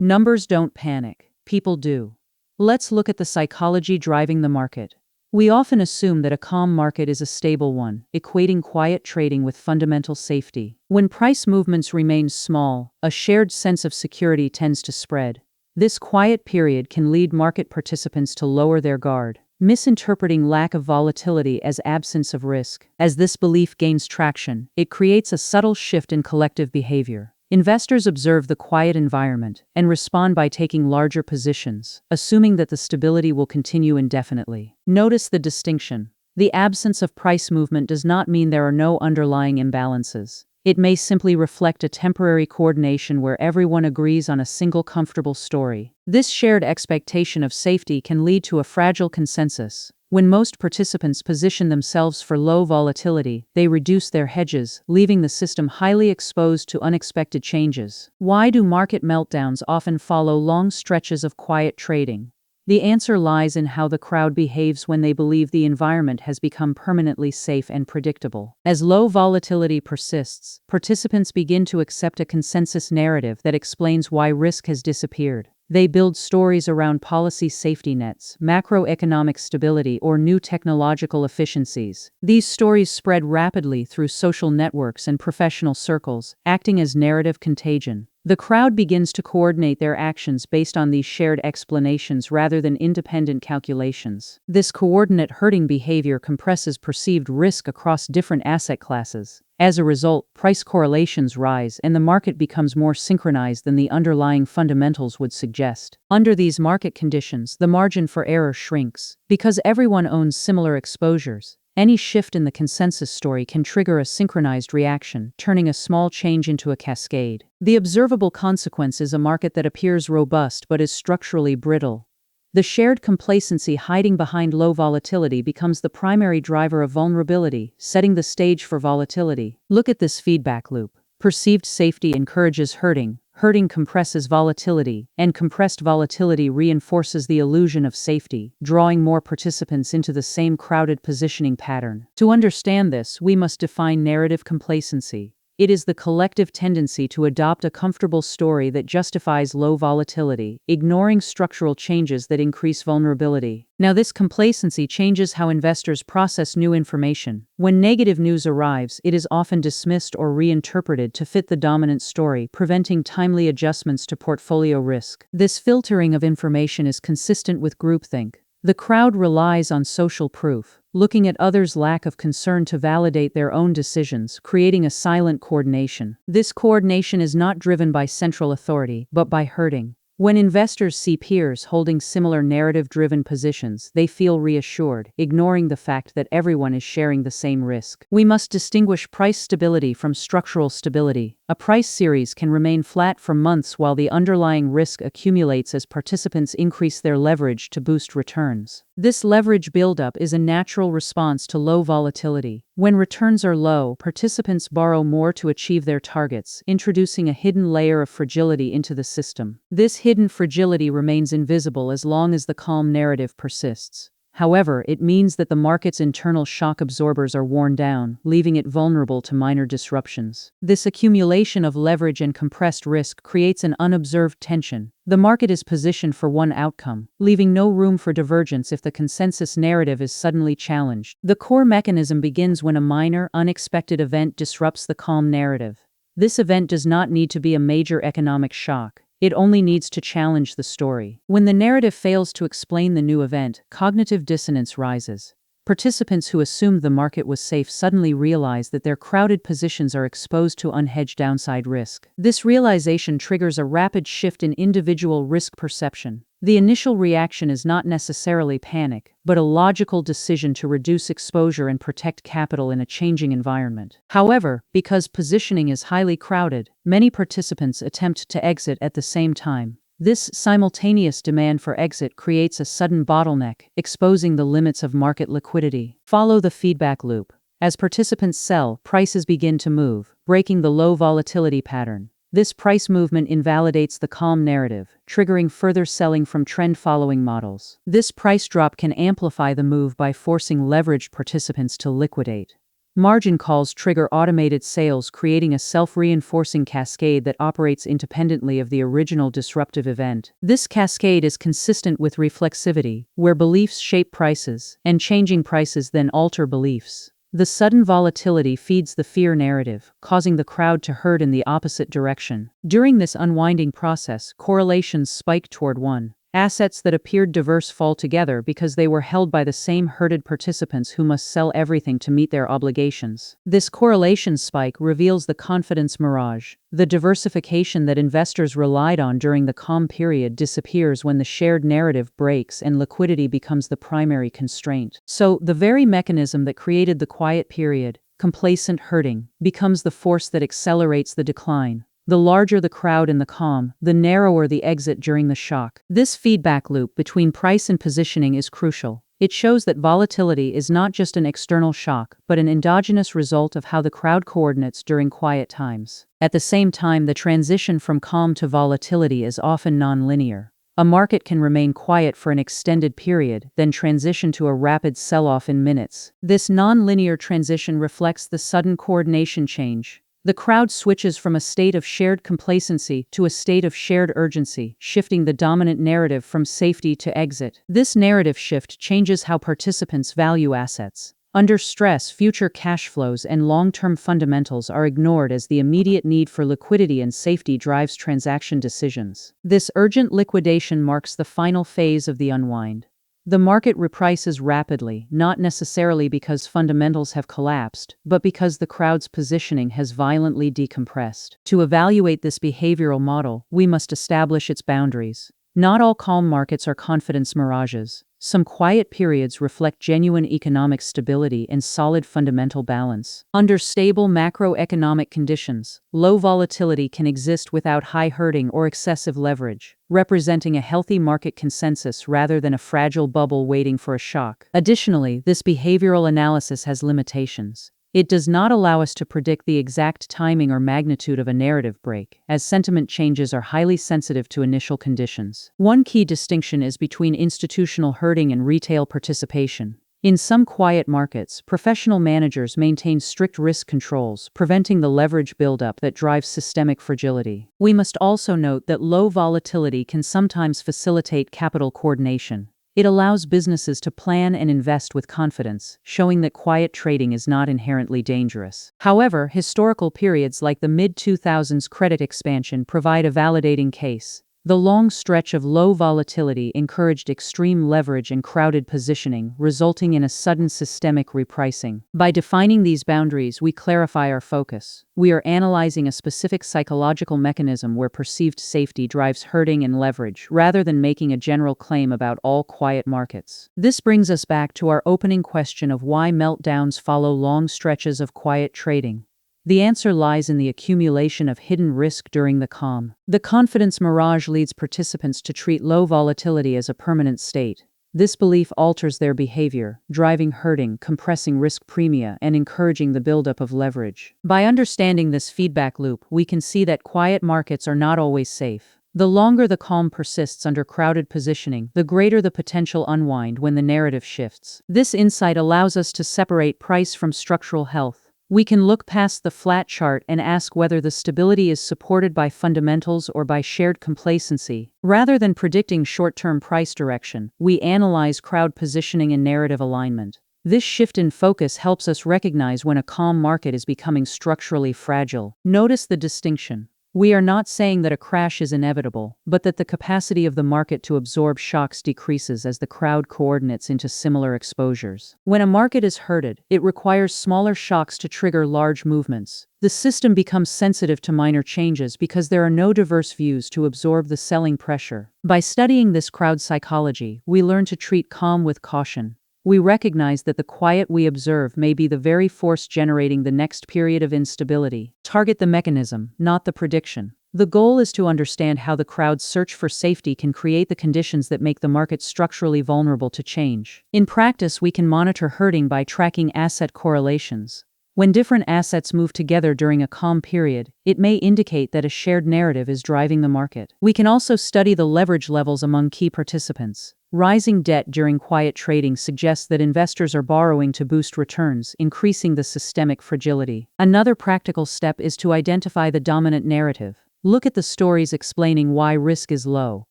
Numbers don't panic, people do. Let's look at the psychology driving the market. We often assume that a calm market is a stable one, equating quiet trading with fundamental safety. When price movements remain small, a shared sense of security tends to spread. This quiet period can lead market participants to lower their guard, misinterpreting lack of volatility as absence of risk. As this belief gains traction, it creates a subtle shift in collective behavior. Investors observe the quiet environment and respond by taking larger positions, assuming that the stability will continue indefinitely. Notice the distinction. The absence of price movement does not mean there are no underlying imbalances. It may simply reflect a temporary coordination where everyone agrees on a single comfortable story. This shared expectation of safety can lead to a fragile consensus. When most participants position themselves for low volatility, they reduce their hedges, leaving the system highly exposed to unexpected changes. Why do market meltdowns often follow long stretches of quiet trading? The answer lies in how the crowd behaves when they believe the environment has become permanently safe and predictable. As low volatility persists, participants begin to accept a consensus narrative that explains why risk has disappeared. They build stories around policy safety nets, macroeconomic stability, or new technological efficiencies. These stories spread rapidly through social networks and professional circles, acting as narrative contagion. The crowd begins to coordinate their actions based on these shared explanations rather than independent calculations. This coordinate herding behavior compresses perceived risk across different asset classes. As a result, price correlations rise and the market becomes more synchronized than the underlying fundamentals would suggest. Under these market conditions, the margin for error shrinks. Because everyone owns similar exposures, any shift in the consensus story can trigger a synchronized reaction, turning a small change into a cascade. The observable consequence is a market that appears robust but is structurally brittle. The shared complacency hiding behind low volatility becomes the primary driver of vulnerability, setting the stage for volatility. Look at this feedback loop. Perceived safety encourages herding. Herding compresses volatility, and compressed volatility reinforces the illusion of safety, drawing more participants into the same crowded positioning pattern. To understand this, we must define narrative complacency. It is the collective tendency to adopt a comfortable story that justifies low volatility, ignoring structural changes that increase vulnerability. Now, this complacency changes how investors process new information. When negative news arrives, it is often dismissed or reinterpreted to fit the dominant story, preventing timely adjustments to portfolio risk. This filtering of information is consistent with groupthink. The crowd relies on social proof, looking at others' lack of concern to validate their own decisions, creating a silent coordination. This coordination is not driven by central authority, but by herding. When investors see peers holding similar narrative-driven positions, they feel reassured, ignoring the fact that everyone is sharing the same risk. We must distinguish price stability from structural stability. A price series can remain flat for months while the underlying risk accumulates as participants increase their leverage to boost returns. This leverage buildup is a natural response to low volatility. When returns are low, participants borrow more to achieve their targets, introducing a hidden layer of fragility into the system. This hidden fragility remains invisible as long as the calm narrative persists. However, it means that the market's internal shock absorbers are worn down, leaving it vulnerable to minor disruptions. This accumulation of leverage and compressed risk creates an unobserved tension. The market is positioned for one outcome, leaving no room for divergence if the consensus narrative is suddenly challenged. The core mechanism begins when a minor, unexpected event disrupts the calm narrative. This event does not need to be a major economic shock. It only needs to challenge the story. When the narrative fails to explain the new event, cognitive dissonance rises. Participants who assumed the market was safe suddenly realize that their crowded positions are exposed to unhedged downside risk. This realization triggers a rapid shift in individual risk perception. The initial reaction is not necessarily panic, but a logical decision to reduce exposure and protect capital in a changing environment. However, because positioning is highly crowded, many participants attempt to exit at the same time. This simultaneous demand for exit creates a sudden bottleneck, exposing the limits of market liquidity. Follow the feedback loop. As participants sell, prices begin to move, breaking the low volatility pattern. This price movement invalidates the calm narrative, triggering further selling from trend-following models. This price drop can amplify the move by forcing leveraged participants to liquidate. Margin calls trigger automated sales, creating a self-reinforcing cascade that operates independently of the original disruptive event. This cascade is consistent with reflexivity, where beliefs shape prices, and changing prices then alter beliefs. The sudden volatility feeds the fear narrative, causing the crowd to herd in the opposite direction. During this unwinding process, correlations spike toward one. Assets that appeared diverse fall together because they were held by the same herded participants who must sell everything to meet their obligations. This correlation spike reveals the confidence mirage. The diversification that investors relied on during the calm period disappears when the shared narrative breaks and liquidity becomes the primary constraint. So, the very mechanism that created the quiet period, complacent herding, becomes the force that accelerates the decline. The larger the crowd in the calm, the narrower the exit during the shock. This feedback loop between price and positioning is crucial. It shows that volatility is not just an external shock, but an endogenous result of how the crowd coordinates during quiet times. At the same time, the transition from calm to volatility is often nonlinear. A market can remain quiet for an extended period, then transition to a rapid sell-off in minutes. This nonlinear transition reflects the sudden coordination change. The crowd switches from a state of shared complacency to a state of shared urgency, shifting the dominant narrative from safety to exit. This narrative shift changes how participants value assets. Under stress, future cash flows and long-term fundamentals are ignored as the immediate need for liquidity and safety drives transaction decisions. This urgent liquidation marks the final phase of the unwind. The market reprices rapidly, not necessarily because fundamentals have collapsed, but because the crowd's positioning has violently decompressed. To evaluate this behavioral model, we must establish its boundaries. Not all calm markets are confidence mirages. Some quiet periods reflect genuine economic stability and solid fundamental balance. Under stable macroeconomic conditions, low volatility can exist without high herding or excessive leverage, representing a healthy market consensus rather than a fragile bubble waiting for a shock. Additionally, this behavioral analysis has limitations. It does not allow us to predict the exact timing or magnitude of a narrative break, as sentiment changes are highly sensitive to initial conditions. One key distinction is between institutional herding and retail participation. In some quiet markets, professional managers maintain strict risk controls, preventing the leverage buildup that drives systemic fragility. We must also note that low volatility can sometimes facilitate capital coordination. It allows businesses to plan and invest with confidence, showing that quiet trading is not inherently dangerous. However, historical periods like the mid-2000s credit expansion provide a validating case. The long stretch of low volatility encouraged extreme leverage and crowded positioning, resulting in a sudden systemic repricing. By defining these boundaries, we clarify our focus. We are analyzing a specific psychological mechanism where perceived safety drives herding and leverage, rather than making a general claim about all quiet markets. This brings us back to our opening question of why meltdowns follow long stretches of quiet trading. The answer lies in the accumulation of hidden risk during the calm. The confidence mirage leads participants to treat low volatility as a permanent state. This belief alters their behavior, driving herding, compressing risk premia, and encouraging the buildup of leverage. By understanding this feedback loop, we can see that quiet markets are not always safe. The longer the calm persists under crowded positioning, the greater the potential unwind when the narrative shifts. This insight allows us to separate price from structural health. We can look past the flat chart and ask whether the stability is supported by fundamentals or by shared complacency. Rather than predicting short-term price direction, we analyze crowd positioning and narrative alignment. This shift in focus helps us recognize when a calm market is becoming structurally fragile. Notice the distinction. We are not saying that a crash is inevitable, but that the capacity of the market to absorb shocks decreases as the crowd coordinates into similar exposures. When a market is herded, it requires smaller shocks to trigger large movements. The system becomes sensitive to minor changes because there are no diverse views to absorb the selling pressure. By studying this crowd psychology, we learn to treat calm with caution. We recognize that the quiet we observe may be the very force generating the next period of instability. Target the mechanism, not the prediction. The goal is to understand how the crowd's search for safety can create the conditions that make the market structurally vulnerable to change. In practice, we can monitor herding by tracking asset correlations. When different assets move together during a calm period, it may indicate that a shared narrative is driving the market. We can also study the leverage levels among key participants. Rising debt during quiet trading suggests that investors are borrowing to boost returns, increasing the systemic fragility. Another practical step is to identify the dominant narrative. Look at the stories explaining why risk is low,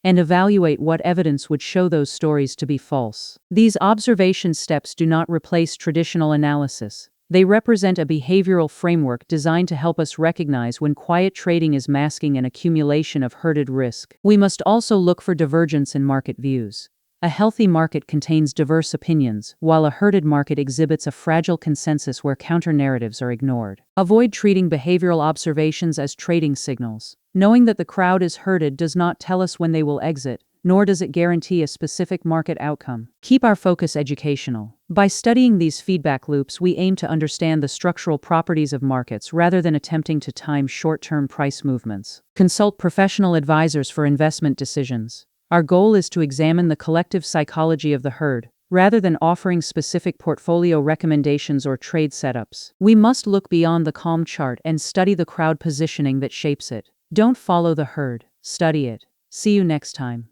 and evaluate what evidence would show those stories to be false. These observation steps do not replace traditional analysis. They represent a behavioral framework designed to help us recognize when quiet trading is masking an accumulation of herded risk. We must also look for divergence in market views. A healthy market contains diverse opinions, while a herded market exhibits a fragile consensus where counter-narratives are ignored. Avoid treating behavioral observations as trading signals. Knowing that the crowd is herded does not tell us when they will exit, nor does it guarantee a specific market outcome. Keep our focus educational. By studying these feedback loops, we aim to understand the structural properties of markets rather than attempting to time short-term price movements. Consult professional advisors for investment decisions. Our goal is to examine the collective psychology of the herd, rather than offering specific portfolio recommendations or trade setups. We must look beyond the calm chart and study the crowd positioning that shapes it. Don't follow the herd, study it. See you next time.